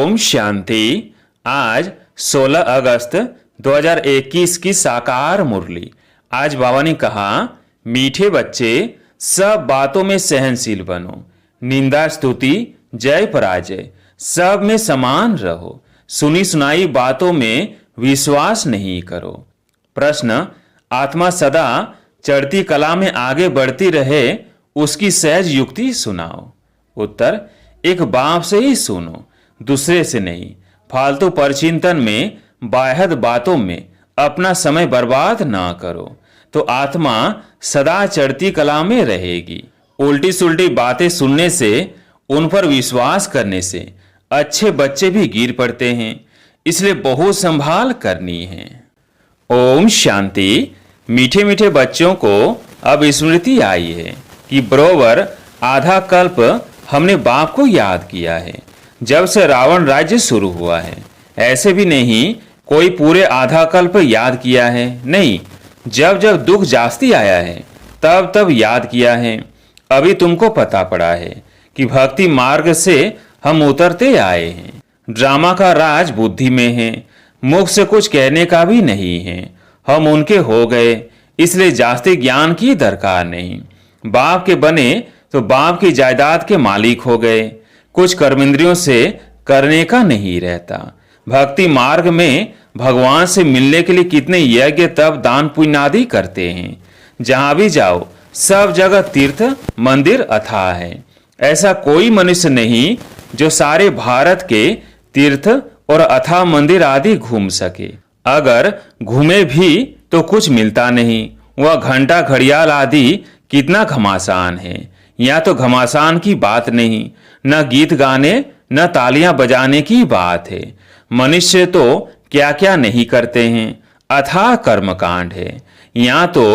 ओम शांति। आज 16 अगस्त 2021 की साकार मुरली। आज बाबा ने कहा, मीठे बच्चे सब बातों में सहनशील बनो, निंदा स्तुति जय पराजय सब में समान रहो, सुनी सुनाई बातों में विश्वास नहीं करो। प्रश्न, आत्मा सदा चढ़ती कला में आगे बढ़ती रहे, उसकी सहज युक्ति सुनाओ। उत्तर, एक बाप से ही सुनो, दूसरे से नहीं। फालतू परचिंतन में, बाह्य बातों में अपना समय बर्बाद ना करो तो आत्मा सदा चढ़ती कला में रहेगी। उल्टी सुल्टी बातें सुनने से, उन पर विश्वास करने से अच्छे बच्चे भी गिर पड़ते हैं, इसलिए बहुत संभाल करनी है। ओम शांति। मीठे मीठे बच्चों को अब स्मृति आई है कि बरोबर आधा कल्प हमने बाप को याद किया है, जब से रावण राज्य शुरू हुआ है। ऐसे भी नहीं कोई पूरे आधा कल्प याद किया है, नहीं, जब जब दुख जास्ती आया है तब तब याद किया है। अभी तुमको पता पड़ा है कि भक्ति मार्ग से हम उतरते आए हैं। ड्रामा का राज बुद्धि में है, मुख से कुछ कहने का भी नहीं है। हम उनके हो गए, इसलिए जास्ती ज्ञान की दरकार नहीं। बाप के बने तो बाप की जायदाद के मालिक हो गए, कुछ कर्मेंद्रियों से करने का नहीं रहता। भक्ति मार्ग में भगवान से मिलने के लिए कितने यज्ञ तप दान पुण्य आदि करते हैं। जहां भी जाओ सब जगह तीर्थ मंदिर अथाह है। ऐसा कोई मनुष्य नहीं जो सारे भारत के तीर्थ और अथाह मंदिर आदि घूम सके। अगर घूमे भी तो कुछ मिलता नहीं। वह घंटा घड़ियाल आदि कितना घमासान है। यहाँ तो घमासान की बात नहीं, न गीत गाने न तालियां बजाने की बात है। मनुष्य तो क्या क्या नहीं करते हैं, अथाह कर्मकांड है। यहाँ तो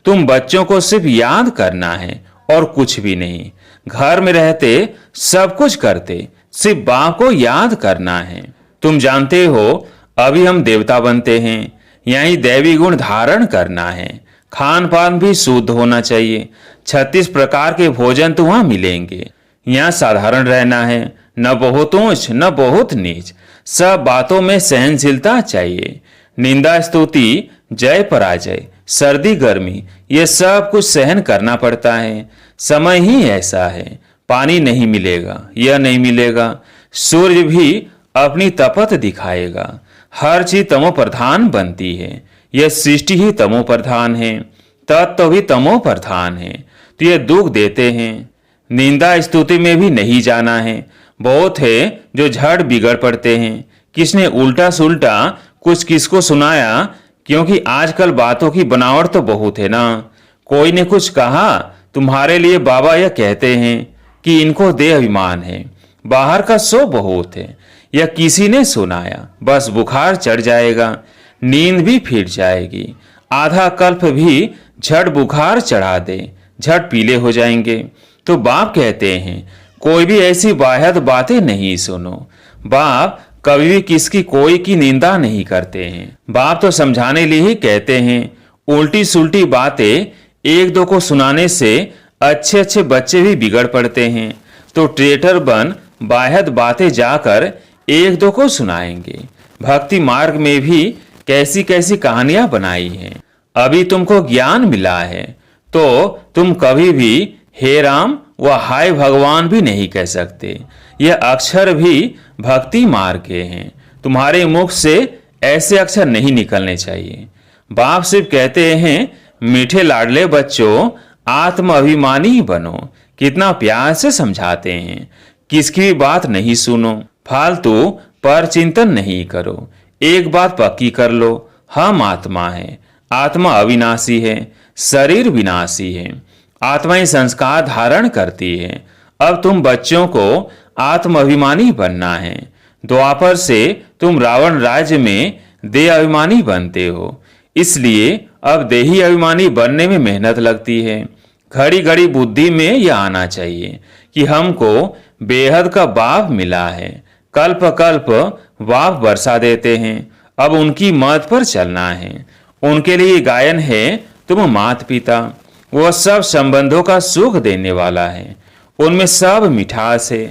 तुम बच्चों को सिर्फ याद करना है और कुछ भी नहीं। घर में रहते सब कुछ करते, सिर्फ बाप को याद करना है। तुम जानते हो अभी हम देवता बनते हैं, यही दैवी गुण धारण करना है। खान पान भी शुद्ध होना चाहिए। 36 प्रकार के भोजन तो वहां मिलेंगे। यहाँ साधारण रहना है, न बहुत ऊंच न बहुत नीच। सब बातों में सहनशीलता चाहिए। निंदा स्तुति जय पराजय सर्दी गर्मी ये सब कुछ सहन करना पड़ता है। समय ही ऐसा है। पानी नहीं मिलेगा, यह नहीं मिलेगा। सूर्य भी अपनी तपत दिखाएगा। हर चीज तमो प्रधान बनती है। यह सृष्टि ही तमो प्रधान है, तत्व भी तमो प्रधान है, तो ये दुख देते हैं। निंदा स्तुति में भी नहीं जाना है। बहुत है जो झट बिगड़ पड़ते हैं। किसने उल्टा सुल्टा कुछ किसको सुनाया, क्योंकि आजकल बातों की बनावट तो बहुत है ना। कोई ने कुछ कहा, तुम्हारे लिए बाबा यह कहते हैं कि इनको देह अभिमान है, बाहर का सो बहुत है। यह किसी ने सुनाया, बस बुखार चढ़ जाएगा, नींद भी फिर जाएगी। आधा कल्प भी झट बुखार चढ़ा दे, झट पीले हो जाएंगे। तो बाप कहते हैं कोई भी ऐसी बाह्य बातें नहीं सुनो। बाप कभी भी किसकी कोई की निंदा नहीं करते हैं। बाप तो समझाने लिए ही कहते हैं। उल्टी सुल्टी बातें एक दो को सुनाने से अच्छे अच्छे बच्चे भी बिगड़ पड़ते हैं। तो ट्रेटर बन बाह्य बातें जाकर एक दो को सुनाएंगे। भक्ति मार्ग में भी कैसी कैसी कहानियां बनाई हैं। अभी तुमको ज्ञान मिला है तो तुम कभी भी हे राम व हाय भगवान भी नहीं कह सकते। यह अक्षर भी भक्ति मार्ग के हैं। तुम्हारे मुख से ऐसे अक्षर नहीं निकलने चाहिए। बाप सिर्फ कहते हैं, मीठे लाडले बच्चों आत्म अभिमानी बनो। कितना प्यार से समझाते हैं। किसकी भी बात नहीं सुनो, फालतू पर चिंतन नहीं करो। एक बात पक्की कर लो, हम आत्मा है। आत्मा अविनाशी है, शरीर विनाशी है। आत्मा ही संस्कार धारण करती है। अब तुम बच्चों को आत्म अभिमानी बनना है। द्वापर से तुम रावण राज्य में देह अभिमानी बनते हो, इसलिए अब देही अभिमानी बनने में मेहनत लगती है। घड़ी घड़ी बुद्धि में यह आना चाहिए कि हमको बेहद का बाप मिला है। कल्प कल्प बाप बरसा देते हैं, अब उनकी मत पर चलना है। उनके लिए गायन है, तुम माता पिता, वह सब संबंधों का सुख देने वाला है। उनमें सब मिठास है।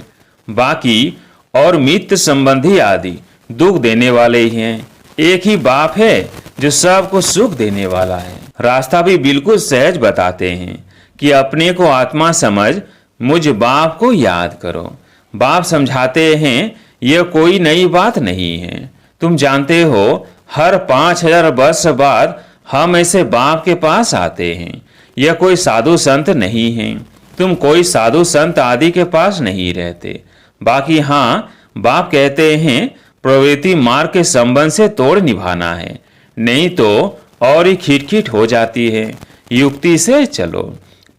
बाकी और मित्र संबंधी आदि दुख देने वाले ही हैं। एक ही बाप है जो सबको सुख देने वाला है। रास्ता भी बिल्कुल सहज बताते हैं कि अपने को आत्मा समझ मुझ बाप को याद करो। बाप समझाते हैं यह कोई नई बात नहीं है। तुम जानते हो हर 5000 वर्ष बाद हम ऐसे बाप के पास आते हैं। यह कोई साधु संत नहीं है। तुम कोई साधु संत आदि के पास नहीं रहते। बाकी हाँ, बाप कहते हैं प्रवृत्ति मार्ग के संबंध से तोड़ निभाना है, नहीं तो और ही खिटखिट हो जाती है। युक्ति से चलो।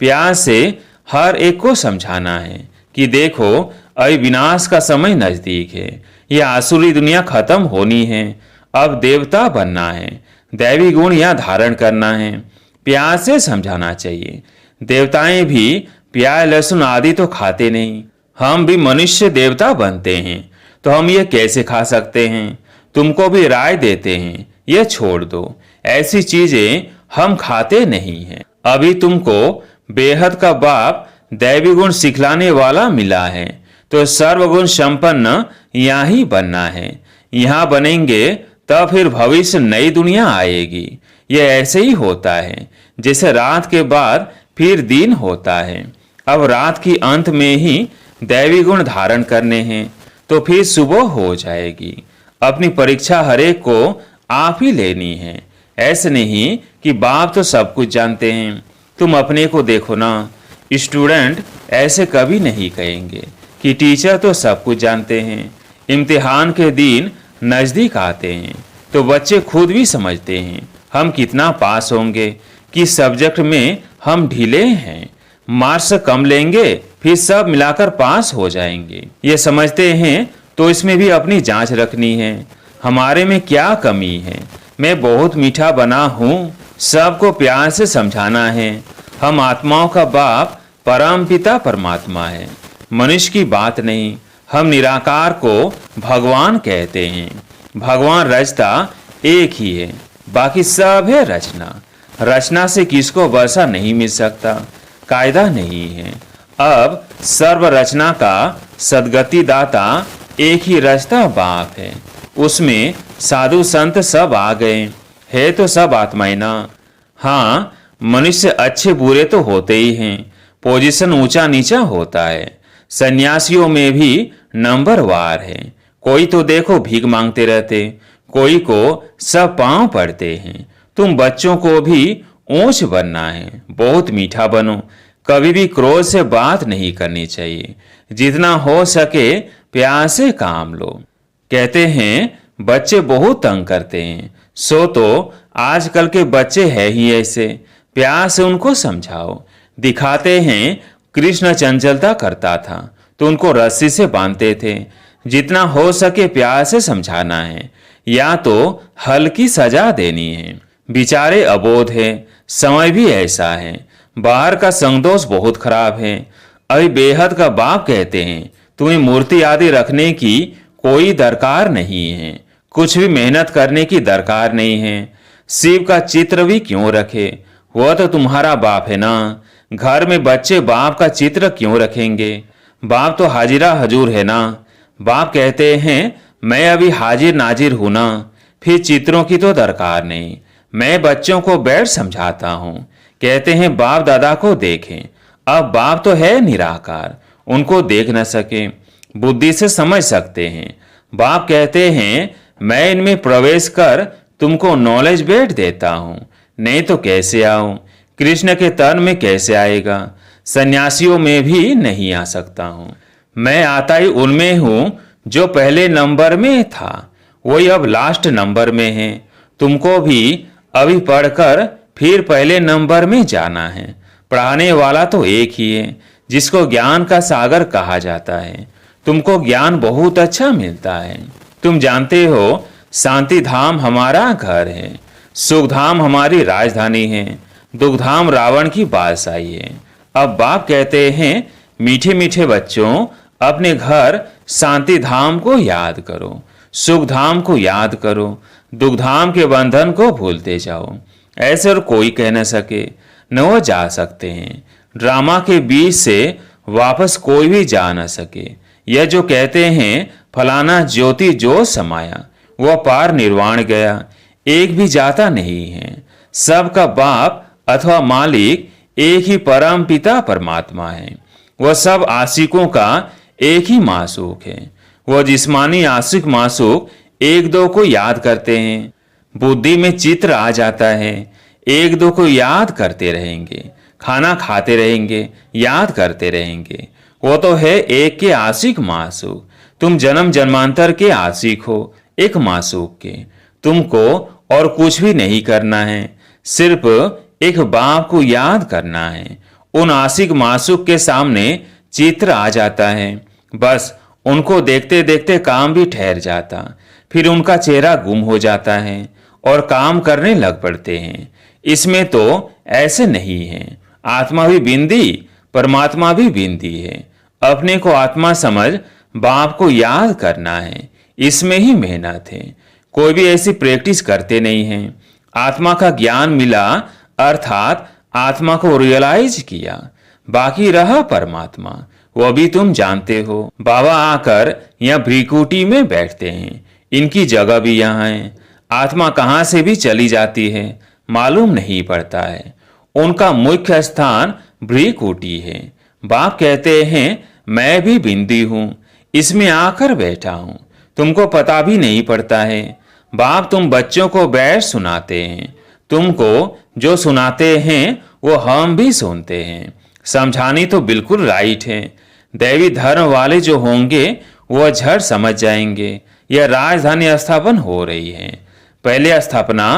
प्यार से हर एक को समझाना है कि देखो अभी विनाश का समय नजदीक है। यह आसुरी दुनिया खत्म होनी है। अब देवता बनना है, दैवी गुण यह धारण करना है। प्यार से समझाना चाहिए। देवताएं भी प्याज लहसुन आदि तो खाते नहीं। हम भी मनुष्य देवता बनते हैं तो हम ये कैसे खा सकते हैं? तुमको भी राय देते हैं ये छोड़ दो। ऐसी चीजें हम खाते नहीं हैं। अभी तुमको बेहद का बाप दैवी गुण सिखलाने वाला मिला है तो सर्वगुण संपन्न यहाँ ही बनना है। यहाँ बनेंगे तब फिर भविष्य नई दुनिया आएगी। यह ऐसे ही होता है जैसे रात के बाद फिर दिन होता है। अब रात की अंत में ही दैवी गुण धारण करने हैं तो फिर सुबह हो जाएगी। अपनी परीक्षा हरेक को आप ही लेनी है। ऐसे नहीं कि बाप तो सब कुछ जानते हैं। तुम अपने को देखो ना। स्टूडेंट ऐसे कभी नहीं कहेंगे कि टीचर तो सब कुछ जानते हैं। इम्तिहान के दिन नज़दीक आते हैं तो बच्चे खुद भी समझते हैं हम कितना पास होंगे, किस सब्जेक्ट में हम ढीले हैं। मार्क्स कम लेंगे फिर सब मिलाकर पास हो जाएंगे। ये समझते हैं तो इसमें भी अपनी जांच रखनी है। हमारे में क्या कमी है? मैं बहुत मीठा बना हूँ, सबको प्यार से समझाना है। हम आत्माओं का बाप परम पिता परमात्मा है, मनुष्य की बात नहीं। हम निराकार को भगवान कहते हैं। भगवान रचता एक ही है, बाकी सब है रचना। रचना से किसको वर्षा नहीं मिल सकता, कायदा नहीं है। अब सर्व रचना का सदगति दाता एक ही रचता बाप है। उसमें साधु संत सब आ गए है तो सब आत्माएं ना। हाँ, मनुष्य अच्छे बुरे तो होते ही हैं। पोजीशन ऊंचा नीचा होता है। सन्यासियों में भी नंबर वार है। कोई तो देखो भीख मांगते रहते, कोई को सब पांव पड़ते हैं। तुम बच्चों को भी ऊंच बनना है, बहुत मीठा बनो। कभी भी क्रोध से बात नहीं करनी चाहिए। जितना हो सके प्यार से काम लो। कहते हैं बच्चे बहुत तंग करते हैं, सो तो आजकल के बच्चे हैं ही ऐसे। प्यार से उनको समझाओ। दिखाते हैं कृष्ण चंचलता करता था तो उनको रस्सी से बांधते थे। जितना हो सके प्यार से समझाना है, या तो हल्की सजा देनी है। बेचारे अबोध है, समय भी ऐसा है। बाहर का संगदोष बहुत खराब है। अभी बेहद का बाप कहते हैं तुम्हें मूर्ति आदि रखने की कोई दरकार नहीं है, कुछ भी मेहनत करने की दरकार नहीं है। शिव का चित्र भी क्यों रखे, वह तो तुम्हारा बाप है ना। घर में बच्चे बाप का चित्र क्यों रखेंगे? बाप तो हाजिरा हजूर है ना। बाप कहते हैं मैं अभी हाजिर नाजिर हूं ना, फिर चित्रों की तो दरकार नहीं। मैं बच्चों को बैठ समझाता हूँ। कहते हैं बाप दादा को देखें। अब बाप तो है निराकार, उनको देख न सके, बुद्धि से समझ सकते हैं। बाप कहते हैं मैं इनमें प्रवेश कर तुमको नॉलेज बैठ देता हूँ, नहीं तो कैसे आऊं? कृष्ण के तन में कैसे आएगा? सन्यासियों में भी नहीं आ सकता हूँ। मैं आता ही उनमें हूँ जो पहले नंबर में था, वही अब लास्ट नंबर में है। तुमको भी अभी पढ़कर फिर पहले नंबर में जाना है। पढ़ाने वाला तो एक ही है जिसको ज्ञान का सागर कहा जाता है। तुमको ज्ञान बहुत अच्छा मिलता है। तुम जानते हो शांति धाम हमारा घर है, सुख धाम हमारी राजधानी है, दुख धाम रावण की बादशाही है। अब बाप कहते हैं मीठे मीठे बच्चों, अपने घर शांति धाम को याद करो, सुख धाम को याद करो, दुख धाम के बंधन को भूलते जाओ। ऐसे और कोई कह न सके, न वो जा सकते हैं। ड्रामा के बीच से वापस कोई भी जा न सके। यह जो कहते हैं फलाना ज्योति जो समाया, वह पार निर्वाण गया, एक भी जाता नहीं है। सबका बाप अथवा मालिक एक ही परम पिता परमात्मा है। वह सब आशिकों का एक ही मासूक है। वह जिस्मानी आशिक मासूक एक दो को याद करते हैं, बुद्धि में चित्र आ जाता है, एक दो को याद करते रहेंगे, खाना खाते रहेंगे, याद करते रहेंगे। वो तो है एक के आशिक मासूक। तुम जन्म जन्मांतर के आशिक हो एक मासूक के। तुमको और कुछ भी नहीं करना है, सिर्फ एक बाप को याद करना है। उन आशिक मासूक के सामने चित्र आ जाता है, बस उनको देखते देखते काम भी ठहर जाता, फिर उनका चेहरा गुम हो जाता है और काम करने लग पड़ते हैं। इसमें तो ऐसे नहीं है। आत्मा भी बिंदी, परमात्मा भी बिंदी है। अपने को आत्मा समझ बाप को याद करना है, इसमें ही मेहनत है। कोई भी ऐसी प्रैक्टिस करते नहीं है। आत्मा का ज्ञान मिला अर्थात आत्मा को रियलाइज किया, बाकी रहा परमात्मा, वह भी तुम जानते हो। बाबा आकर यहाँ भ्रिकुटी में बैठते हैं, इनकी जगह भी यहाँ है। आत्मा कहाँ से भी चली जाती है मालूम नहीं पड़ता है। उनका मुख्य स्थान भ्रिकुटी है। बाप कहते हैं मैं भी बिंदी हूँ, इसमें आकर बैठा हूँ, तुमको पता भी नहीं पड़ता है। बाप तुम बच्चों को बैठ सुनाते हैं, तुमको जो सुनाते हैं वो हम भी सुनते हैं। समझानी तो बिल्कुल राइट है। दैवी धर्म वाले जो होंगे वो झट समझ जाएंगे यह राजधानी स्थापन हो रही है। पहले स्थापना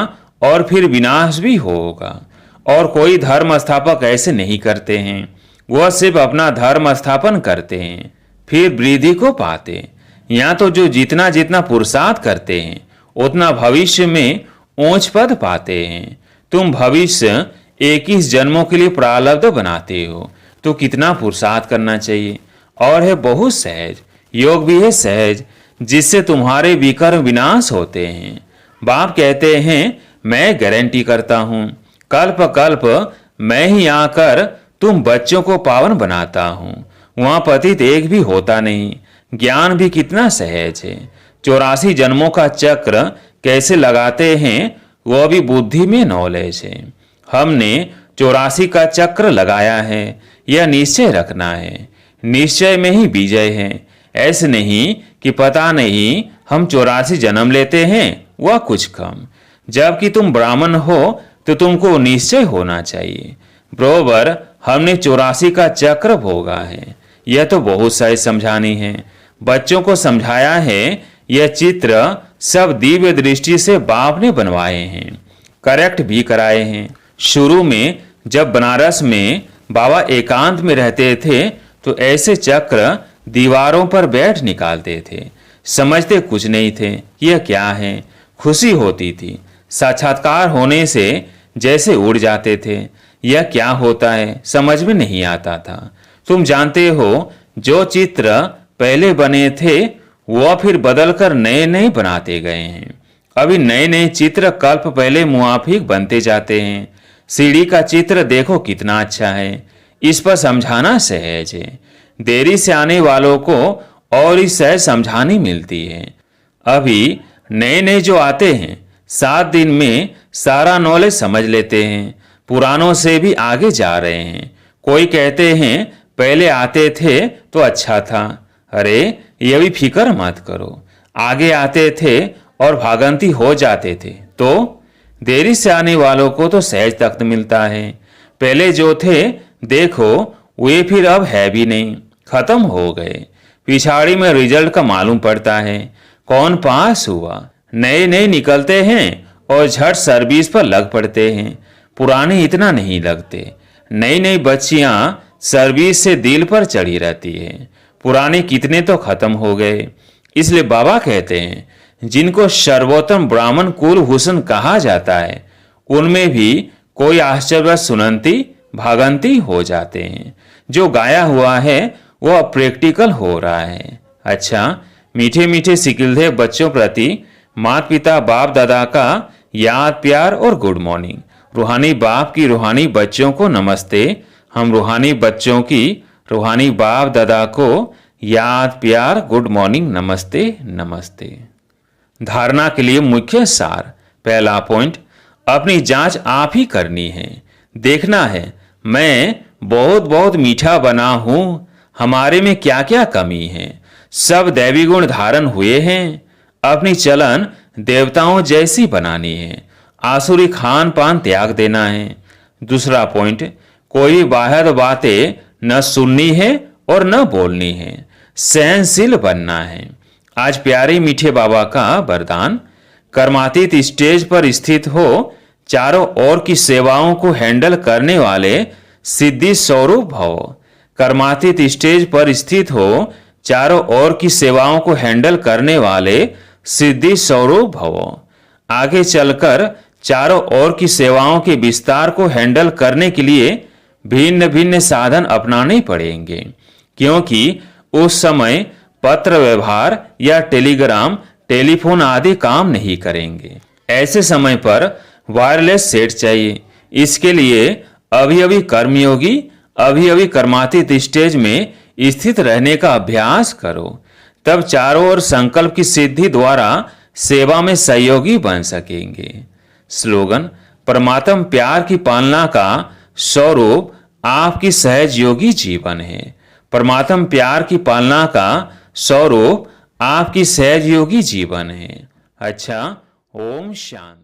और फिर विनाश भी होगा। और कोई धर्म स्थापक ऐसे नहीं करते हैं, वह सिर्फ अपना धर्म स्थापन करते हैं, फिर वृद्धि को पाते। यहाँ तो जो जितना जितना पुरुषार्थ करते हैं उतना भविष्य में ऊंच पद पाते हैं। तुम भविष्य 21 जन्मों के लिए प्रारब्ध बनाते हो, तो कितना पुरुषार्थ करना चाहिए। और है बहुत सहज, योग भी है सहज, जिससे तुम्हारे विकर्म विनाश होते हैं। बाप कहते हैं मैं गारंटी करता हूँ, कल्प कल्प मैं ही आकर तुम बच्चों को पावन बनाता हूँ। वहाँ पतित एक भी होता नहीं। ज्ञान भी कितना सहज है। 84 जन्मों का चक्र कैसे लगाते हैं वह भी बुद्धि में नॉलेज है। हमने 84 का चक्र लगाया है, यह निश्चय रखना है। निश्चय में ही विजय है। ऐसे नहीं कि पता नहीं हम 84 जन्म लेते हैं, वह कुछ कम। जबकि तुम ब्राह्मण हो तो तुमको निश्चय होना चाहिए, बरोबर हमने 84 का चक्र भोगा है। यह तो बहुत सारी समझानी है। बच्चों को समझाया है। यह चित्र सब दिव्य दृष्टि से बाप ने बनवाए हैं, करेक्ट भी कराए हैं। शुरू में जब बनारस में बाबा एकांत में रहते थे तो ऐसे चक्र दीवारों पर बैठ निकालते थे। समझते कुछ नहीं थे यह क्या है। खुशी होती थी, साक्षात्कार होने से जैसे उड़ जाते थे। यह क्या होता है समझ में नहीं आता था। तुम जानते हो जो चित्र पहले बने थे वह फिर बदलकर नए नए बनाते गए हैं। अभी नए नए चित्र कल्प पहले मुआफिक बनते जाते हैं। सीढ़ी का चित्र देखो कितना अच्छा है, इस पर समझाना सहज है। देरी से आने वालों को और ही सहज समझानी मिलती है। अभी नए नए जो आते हैं 7 दिन में सारा नॉलेज समझ लेते हैं, पुरानों से भी आगे जा रहे हैं। कोई कहते हैं पहले आते थे तो अच्छा था। अरे ये भी फिक्र मत करो, आगे आते थे और भागंती हो जाते थे तो देरी से आने वालों को तो सहज तख्त मिलता है। पहले जो थे देखो वे फिर अब है भी नहीं, खत्म हो गए। पिछाड़ी में रिजल्ट का मालूम पड़ता है कौन पास हुआ। नए नए निकलते हैं और झट सर्विस पर लग पड़ते हैं, पुराने इतना नहीं लगते। नई नई बच्चियां सर्विस से दिल पर चढ़ी रहती है, पुराने कितने तो खत्म हो गए। इसलिए बाबा कहते हैं जिनको सर्वोत्तम ब्राह्मण कुल हुसन कहा जाता है उनमें भी कोई आश्चर्य सुनंती भागंती हो जाते हैं। जो गाया हुआ है वह प्रैक्टिकल हो रहा है। अच्छा, मीठे मीठे सिकिलधे बच्चों प्रति माता पिता बाप दादा का याद प्यार और गुड मॉर्निंग। रूहानी बाप की रूहानी बच्चों को नमस्ते। हम रूहानी बच्चों की रूहानी बाप दादा को याद प्यार गुड मॉर्निंग नमस्ते नमस्ते। धारणा के लिए मुख्य सार। पहला पॉइंट, अपनी जांच आप ही करनी है। देखना है मैं बहुत बहुत मीठा बना हूं, हमारे में क्या क्या कमी है। सब दैवी गुण धारण हुए हैं, अपनी चलन देवताओं जैसी बनानी है। आसुरी खान पान त्याग देना है। दूसरा पॉइंट, कोई बाहर बातें न सुननी है और न बोलनी है, सहनशील बनना है। आज प्यारे मीठे बाबा का वरदान, कर्मातीत स्टेज पर स्थित हो, चारों ओर की सेवाओं को हैंडल करने वाले सिद्धि स्वरूप भव। कर्मातीत स्टेज पर स्थित हो, चारों ओर की सेवाओं को हैंडल करने वाले सिद्धि स्वरूप भव। आगे चलकर चारों ओर की सेवाओं के विस्तार को हैंडल करने के लिए भिन्न भिन्न साधन अपनाने पड़ेंगे, क्योंकि उस समय पत्र व्यवहार या टेलीग्राम टेलीफोन आदि काम नहीं करेंगे। ऐसे समय पर वायरलेस सेट चाहिए। इसके लिए अभी अभी कर्मयोगी, अभी अभी कर्मातीत स्टेज में स्थित रहने का अभ्यास करो, तब चारों ओर संकल्प की सिद्धि द्वारा सेवा में सहयोगी बन सकेंगे। स्लोगन, परमात्म प्यार की पालना का स्वरूप आपकी सहज योगी जीवन है। परमात्म प्यार की पालना का स्वरूप आपकी सहज योगी जीवन है। अच्छा, ओम शांति।